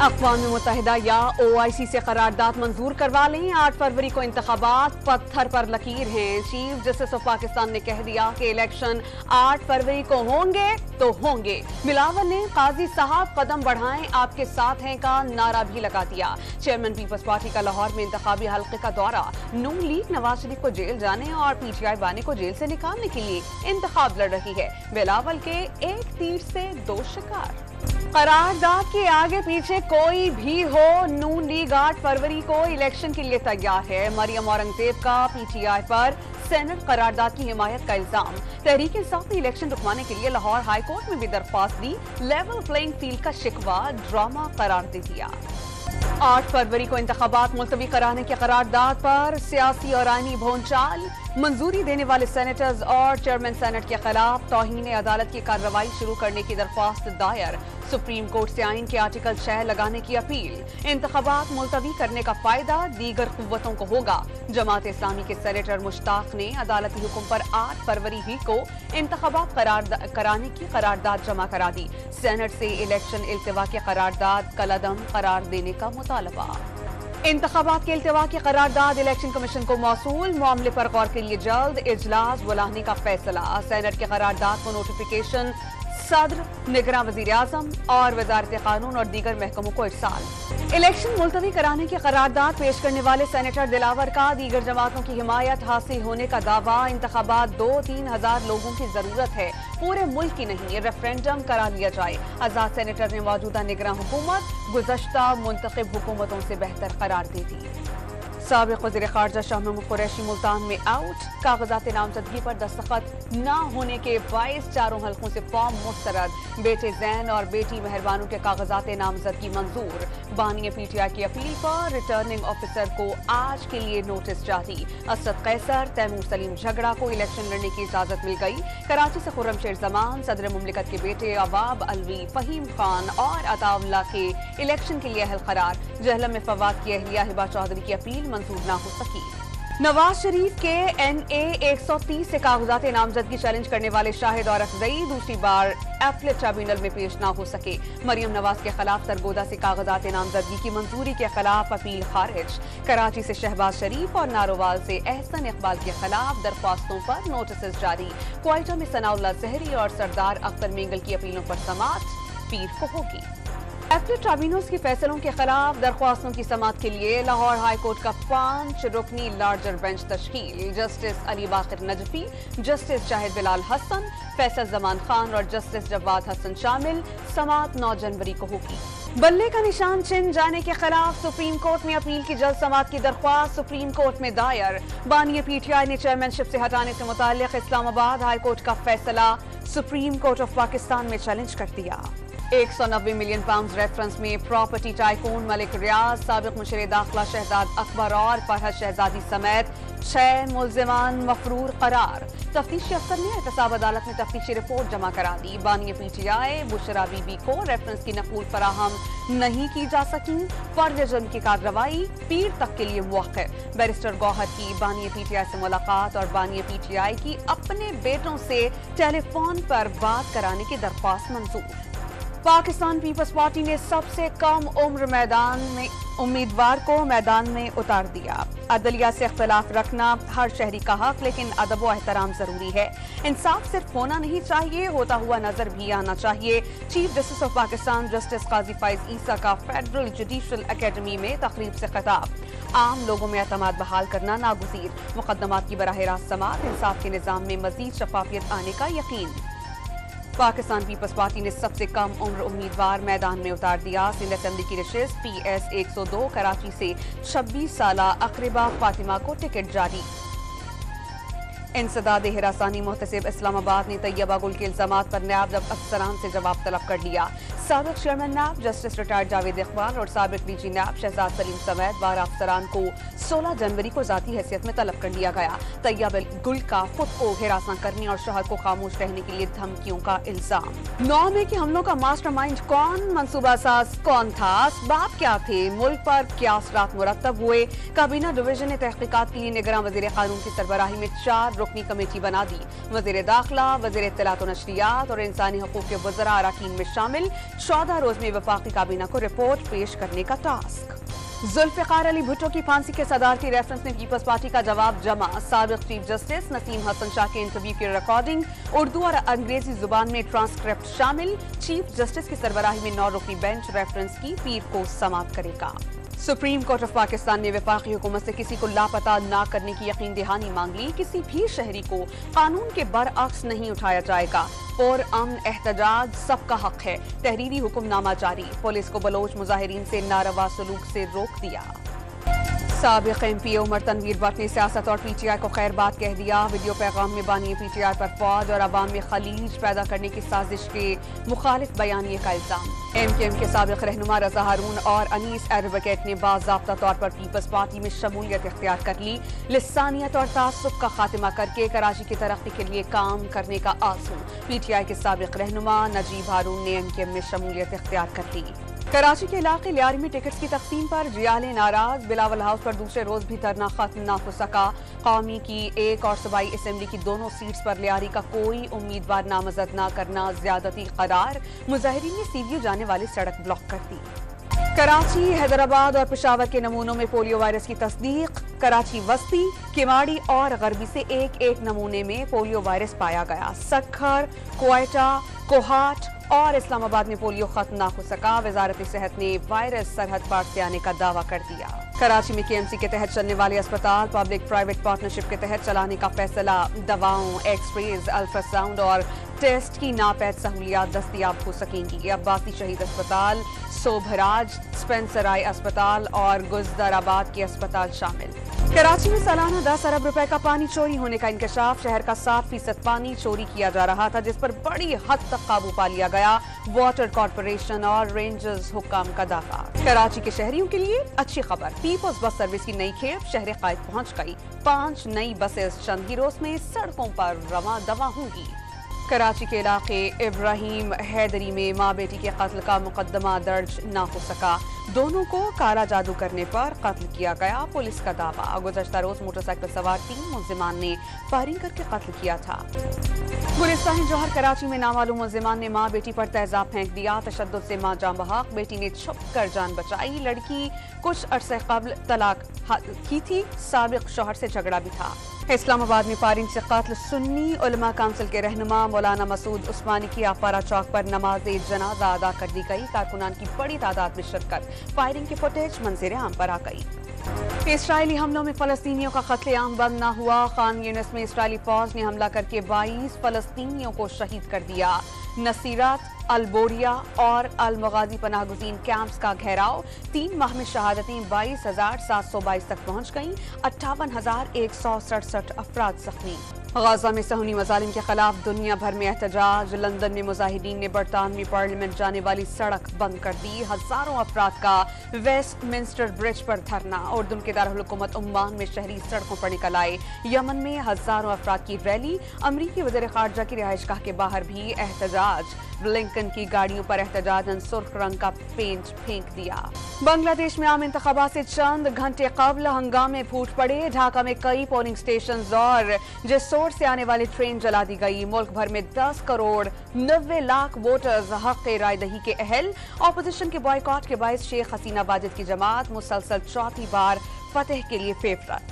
अक़वाम मुत्तहिदा या OIC से करारदाद मंजूर करवा लें। 8 फरवरी को इंतखाबात पत्थर पर लकीर हैं। चीफ जस्टिस ऑफ पाकिस्तान ने कह दिया कि इलेक्शन 8 फरवरी को होंगे तो होंगे। बिलावल ने काजी साहब कदम बढ़ाएं आपके साथ हैं का नारा भी लगा दिया। चेयरमैन पीपल्स पार्टी का लाहौर में इंतखाबी हल्के का दौरा। नून लीग नवाज शरीफ को जेल जाने और PTI बानी को जेल से निकालने के लिए इंतखाब लड़ रही है। बिलावल के एक तीर से 2 शिकार। करारदाद के आगे पीछे कोई भी हो, नून लीग 8 फरवरी को इलेक्शन के लिए तैयार है। मरियम औरंगजेब का PTI पर सेनेट करारदाद की हिमायत का इल्जाम। तहरीक इंसाफ ने इलेक्शन रुकवाने के लिए लाहौर हाई कोर्ट में भी दरख्वास्त दी। लेवल प्लेइंग फील्ड का शिकवा ड्रामा करार दे दिया। 8 फरवरी को इंतखाबात मुलतवी कराने के करारदाद पर सियासी और आईनी भौंचाल। मंजूरी देने वाले सेनेटर्स और चेयरमैन सेनेट के खिलाफ तौहीन अदालत की कार्रवाई शुरू करने की दरख्वास्त दायर। सुप्रीम कोर्ट से आइन के आर्टिकल 6 लगाने की अपील। इंतखाबात मुलतवी करने का फायदा दीगर कुव्वतों को होगा। जमात इस्लामी के सेनेटर मुश्ताक ने अदालती हुक्म पर 8 फरवरी ही को इंतखाबात कराने की करारदाद जमा करा दी। सेनेट से इलेक्शन इल्तिवा के करारदाद कलअदम करार देने का मुतालबा। इंतखाबात के इल्तिवा की करारदाद इलेक्शन कमीशन को मौसूल। मामले पर गौर के लिए जल्द इजलास बुलाने का फैसला। सेनेट के करारदाद को नोटिफिकेशन सदर, निगरान वजीर आजम और वजारत कानून और दीगर महकमों को इरसाल। इलेक्शन मुलतवी कराने की करारदाद पेश करने वाले सेनेटर दिलावर का दीगर जमातों की हिमायत हासिल होने का दावा। इंतखाबात 2-3 हजार लोगों की जरूरत है, पूरे मुल्क की नहीं। रेफरेंडम करा लिया जाए। आजाद सेनेटर ने मौजूदा निगरान हुकूमत गुज़श्ता मुंतखब हुकूमतों से बेहतर करार दे दी। साबिक वज़ीर ख़ारजा शाह महमूद कुरैशी मुल्तान में आउट। कागजात नामजदगी पर दस्तखत न होने के बाइस चारों हल्कों से फॉर्म मुस्तरद। बेटे जैन और बेटी मेहरबानों के कागजात नामजदगी मंजूर। बानी PTI की अपील पर रिटर्निंग ऑफिसर को आज के लिए नोटिस जारी। असद कैसर, तैमूर सलीम झगड़ा को इलेक्शन लड़ने की इजाजत मिल गई। कराची से खुर्रमशेर जमान, सदर मुमलिकत के बेटे अवाब अलवी, फहीम खान और अताउल्ला के इलेक्शन के लिए अहल करार। जहलम में फवाद की अहलिया हिबा चौधरी की अपील मंजूर न हो सकी। नवाज शरीफ के NA 130 से कागजात नामजदगी चैलेंज करने वाले शाहिद और अफजई दूसरी बार एपलेट ट्रिब्यूनल में पेश न हो सके। मरियम नवाज के खिलाफ सरगोदा से कागजात नामजदगी की मंजूरी के खिलाफ अपील खारिज। कराची से शहबाज शरीफ और नारोवाल से एहसन इकबाल के खिलाफ दरख्वास्तों पर नोटिस जारी। क्वाइटा में सनाउल्लाह जहरी और सरदार अख्तर मेंगल की अपीलों पर समाअत पीर को होगी। एपलेट ट्रिब्यूनल्स के फैसलों के खिलाफ दरख्वास्तों की समाअत के लिए लाहौर हाई कोर्ट का 5 रुकनी लार्जर बेंच तश्कील। जस्टिस अली बाकिर नजफी, जस्टिस शाहिद बिलाल हसन, फैसल जमान खान और जस्टिस जवाद हसन शामिल। समाअत 9 जनवरी को होगी। बल्ले का निशान छिन जाने के खिलाफ सुप्रीम कोर्ट में अपील की जल्द समाअत की दरख्वास्त सुप्रीम कोर्ट में दायर। बानी PTI ने चेयरमैनशिप से हटाने से मुताल्लिक इस्लामाबाद हाई कोर्ट का फैसला सुप्रीम कोर्ट ऑफ पाकिस्तान में चैलेंज कर दिया। 190 मिलियन पाउंड रेफरेंस में प्रॉपर्टी टाइकून मलिक रियाज, साबिक मुशीर दाखिला शहजाद अकबर और फरहद शहजादी समेत 6 मुल्जिमान मफरूर करार। तफ्तीशी अफसर ने एहतसाब अदालत में तफ्तीशी रिपोर्ट जमा करा दी। बानी PTI बुशरा बीबी को रेफरेंस की नकूल फराहम नहीं की जा सकी। फर्ज जुर्म की कार्रवाई पीर तक के लिए मुअक्कर। बैरिस्टर गौहर की बानी PTI से मुलाकात और बानी PTI की अपने बेटों से टेलीफोन पर बात कराने की दरख्वास्त मंजूर। पाकिस्तान पीपल्स पार्टी ने सबसे कम उम्र उम्मीदवार को मैदान में उतार दिया। अदलिया से इख्तिलाफ रखना हर शहरी का हक, लेकिन अदब व एहतराम जरूरी है। इंसाफ सिर्फ होना नहीं चाहिए, होता हुआ नजर भी आना चाहिए। Chief justice of Pakistan justice Qazi Faez Isa का फेडरल जुडिशल एकेडमी में तकरीब से खिताब। आम लोगों में एतमाद बहाल करना नागुज़ीर। मुकदमात की बराह रास्त समाअत, इंसाफ के निज़ाम में मजीद शफाफियत आने का यकीन। पाकिस्तान पीपल्स पार्टी ने सबसे कम उम्र उम्मीदवार मैदान में उतार दिया। सिंध असेंबली की नशिस्त PS 102 कराची से 26 साला अकरबा फातिमा को टिकट जारी। इंसदाद हिरासानी मुहतसिब इस्लामाबाद ने तैयबा गुल के इल्जामात पर नायब अफसरान से जवाब तलब कर लिया। साबिक चेयरमैन नायब जस्टिस रिटायर्ड जावेद इकबाल और साबिक DG नायब शहजाद सलीम समेत 12 अफसरान को 16 जनवरी को जाती हैसियत में तलब कर लिया गया। तैयबा गुल का खुद को हिरासत करने और शहर को खामोश रहने के लिए धमकियों का इल्जाम। 9 मई के हमलों का मास्टरमाइंड कौन, मंसूबा साज कौन था, असबाब क्या थे, मुल्क पर क्या असरात मुरतब हुए। काबीना डिवीजन ने तहकीकात के लिए निगरान वजीर कानून की सरबराही में 4 रुकनी कमेटी बना दी। वजीर दाखिला, वजीर इत्तलात व नशरियात और इंसानी हकूक के वज़रा अराकीन में शामिल। 14 रोज में वफाकी काबीना को रिपोर्ट पेश करने का टास्क। जुल्फिकार अली भुट्टो की फांसी के सदारती रेफरेंस में पीपल्स पार्टी का जवाब जमा। साबिक चीफ जस्टिस नसीम हसन शाह के इंटरव्यू की रिकॉर्डिंग उर्दू और अंग्रेजी जुबान में ट्रांसक्रिप्ट शामिल। चीफ जस्टिस की सरबराही में 9 रुकनी बेंच रेफरेंस की पीर को समाप्त करेगा। सुप्रीम कोर्ट ऑफ पाकिस्तान ने वफाकी हुकूमत से किसी को लापता न करने की यकीन दहानी मांग ली। किसी भी शहरी को कानून के बरअक्स नहीं उठाया जाएगा और अमन एहतजाज सबका हक है। तहरीरी हुक्मनामा जारी। पुलिस को बलोच मुजाहिरीन से नारवा सलूक से रोक दिया। साबिक एमपी उमर तनवीर भट्ट ने सियासत और पीटीआई को खैर बात कह दिया। वीडियो पैगाम में बानी पीटीआई पर फौज और अवाम में खलीज पैदा करने की साजिश के मुखालिफ बयानिए का इल्जाम। एमकेएम के साबिक रहनुमा रजा हारून और अनीस एडवोकेट ने बाज़ाब्ता तौर पर पीपल्स पार्टी में शमूलियत इख्तियार कर ली। लिसानियत और तासुब का खात्मा करके कराची की तरक्की के लिए काम करने का आज़म। पीटीआई के साबिक रहनुमा नजीब हारून ने एमकेएम में शमूलियत इख्तियार कर ली। कराची के इलाके लियारी में टिकट्स की तकसीम पर जियाले नाराज। बिलावल हाउस पर दूसरे रोज भी धरना खत्म न हो सका। कौमी की एक और सूबाई असेंबली की दोनों सीट्स पर लियारी का कोई उम्मीदवार नामजद न करना ज्यादती करार। मुजाहिरीन ने सीवीओ जाने वाली सड़क ब्लॉक कर दी। कराची, हैदराबाद और पेशावर के नमूनों में पोलियो वायरस की तस्दीक। कराची वस्ती, किमाड़ी और गरबी से एक नमूने में पोलियो वायरस पाया गया। सक्खर, क्वेटा, कोहाट और इस्लामाबाद में पोलियो खत्म न हो सका। वजारत सेहत ने वायरस सरहद पार से आने का दावा कर दिया। कराची में केएमसी के तहत चलने वाले अस्पताल पब्लिक प्राइवेट पार्टनरशिप के तहत चलाने का फैसला। दवाओं, एक्सरेज, अल्ट्रासाउंड और टेस्ट की नापैद सहूलियात दस्तयाब हो सकेंगी। अब्बासी शहीद अस्पताल, सोभराज, स्पेंसराई अस्पताल और गुजदाराबाद के अस्पताल शामिल। कराची में सालाना 10 अरब रुपए का पानी चोरी होने का इंकशाफ। शहर का 7% पानी चोरी किया जा रहा था, जिस पर बड़ी हद तक काबू पा लिया गया। वाटर कॉर्पोरेशन और रेंजर्स हुक्काम का दावा। कराची के शहरियों के लिए अच्छी खबर। पीपल्स बस सर्विस की नई खेप शहर कायद पहुंच गई। 5 नई बसेस चंद ही रोज में सड़कों पर रवां दवा होंगी। कराची के इलाके इब्राहिम हैदरी में मां बेटी के कत्ल का मुकदमा दर्ज न हो सका। दोनों को काला जादू करने पर कत्ल किया गया। पुलिस का दावा, गुज़श्ता रोज मोटरसाइकिल सवार 3 मुल्जिमान ने फायरिंग करके कत्ल किया था। गुलिस्तान जौहर कराची में नामालूम मुल्जिमान ने मां बेटी पर तेजाब फेंक दिया। तशद्दुद से मां जान बहक। बेटी ने छुप कर जान बचाई। लड़की कुछ अरसे कबल तलाक की थी। साबिक शौहर से झगड़ा भी था। इस्लामाबाद में फायरिंग से कत्ल। सुन्नी उलमा काउंसिल के रहनुमा मौलाना मसूद उस्मानी की आपारा चौक पर नमाज जनाजा अदा कर दी गई। कारकुनान की बड़ी तादाद में शिरकत। फायरिंग की फुटेज मंजर आम पर आ गई। इस्राएली हमलों में फलस्तीनियों का कत्लेआम बंद न हुआ। खान यूनिस में इस्राएली फौज ने हमला करके 22 फलस्तीनियों को शहीद कर दिया। नसीरात, अलबोरिया और अलमगाजी पनाहगुजीन कैंप्स का घेराव। 3 माह में शहादतें 22,722 तक पहुंच गईं। 58,167 अफराद जख्मी। गाजा में सहूनी मजालिम के खिलाफ दुनिया भर में एहतजाज। लंदन में मुजाहिदीन ने बरतानवी पार्लियामेंट जाने वाली सड़क बंद कर दी। हजारों अफराद का वेस्टमिंस्टर ब्रिज पर धरना। उर्दुन के दारुल-हुकूमत उम्मान में शहरी सड़कों पर निकल आए। यमन में हजारों अफराद की रैली। अमरीकी वज़ीर ख़ारजा की रिहाइशगाह के बाहर भी एहतजाज। ब्लिंकन की गाड़ियों पर एहतजाजन सुर्ख रंग का पेंट फेंक दिया। बांग्लादेश में आम इंतखाबात से चंद घंटे कबल हंगामे फूट पड़े। ढाका में कई पोलिंग स्टेशन और जेसोर से आने वाली ट्रेन जला दी गई। मुल्क भर में 10 करोड़ 90 लाख वोटर्स हक राय दही के अहल। ऑपोजिशन के बॉयकॉट के बायस शेख हसीना वाजिद की जमात मुसलसल चौथी बार फतेह के लिए फेवरेट।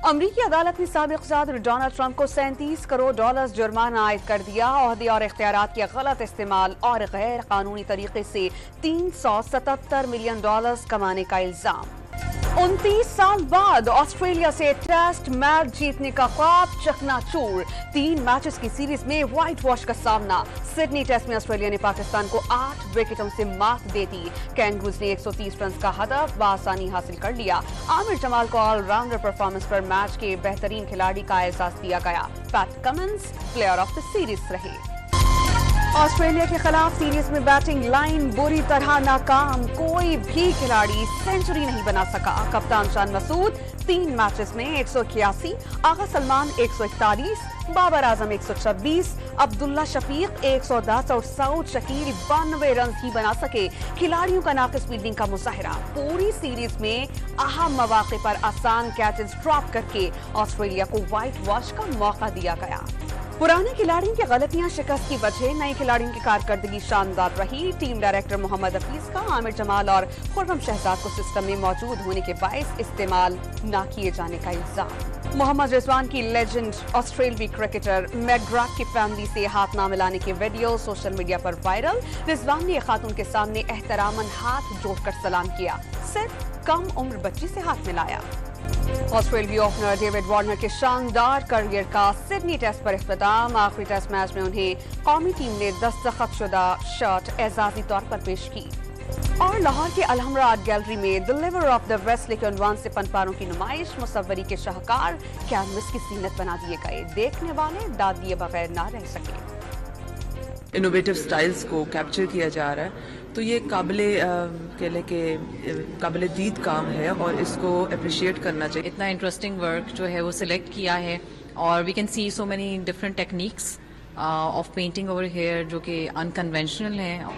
अमरीकी अदालत ने साबिक सदर डोनाल्ड ट्रंप को $37 करोड़ जुर्माना आयद कर दिया। ओहदे और इख्तियारात के गलत इस्तेमाल और गैर कानूनी तरीके से $377 मिलियन कमाने का इल्जाम। 29 साल बाद ऑस्ट्रेलिया से टेस्ट मैच जीतने का ख्वाब चकनाचूर। 3 मैचेस की सीरीज में व्हाइट वॉश का सामना। सिडनी टेस्ट में ऑस्ट्रेलिया ने पाकिस्तान को 8 विकेटों से मात दे दी। कैंगरूज ने 130 रन का हदफ बआसानी हासिल कर लिया। आमिर जमाल को ऑलराउंडर परफॉर्मेंस पर मैच के बेहतरीन खिलाड़ी का एहसास दिया गया। PAT Cummins player of the series रहे। ऑस्ट्रेलिया के खिलाफ सीरीज में बैटिंग लाइन बुरी तरह नाकाम। कोई भी खिलाड़ी सेंचुरी नहीं बना सका। कप्तान शान मसूद 3 मैचेस में 181, आगा सलमान 141, बाबर आजम 126, अब्दुल्ला शफीक 110 और सऊद शकील 92 रन ही बना सके। खिलाड़ियों का नाकिस फील्डिंग का मुजाहरा। पूरी सीरीज में अहम मौके पर आसान कैचेस ड्रॉप करके ऑस्ट्रेलिया को व्हाइट वॉश का मौका दिया गया। पुराने खिलाड़ियों की गलतियां शिकस्त की वजह, नए खिलाड़ियों की कारकर्दगी शानदार रही। टीम डायरेक्टर मोहम्मद हफीज का आमिर जमाल और खुर्रम शहजाद को सिस्टम में मौजूद होने के बायस इस्तेमाल न किए जाने का इल्जाम। मोहम्मद रिजवान की लेजेंड ऑस्ट्रेलियाई क्रिकेटर मैकग्राथ की फैमिली से हाथ ना मिलाने के वीडियो सोशल मीडिया पर वायरल। रिजवान ने खातून के सामने एहतरामन हाथ जोड़कर सलाम किया, सिर्फ कम उम्र बच्ची से हाथ मिलाया। ऑस्ट्रेलियाई ओपनर डेविड वार्नर के शानदार करियर का सिडनी टेस्ट पर इख्तिताम। आखिरी टेस्ट मैच में उन्हें कौमी टीम ने दस्तखत शुदा शर्ट एजाजी तौर पर पेश की। और लाहौर के अलहमरा आर्ट गैलरी में the liver of the Wesley के उन्वान से फनपारों की नुमाइश। मुसव्वरी के शाहकार कैनवस की जीनत बना दिए गए, देखने वाले दाद दिए बगैर ना रह सके। इनोवेटिव स्टाइल्स को कैप्चर किया जा रहा है, तो ये काबिल दीद काम है और इसको अप्रिशिएट करना चाहिए। इतना इंटरेस्टिंग वर्क जो है वो सिलेक्ट किया है और we can see so many different techniques of painting over here जो कि अनकन्वेंशनल हैं।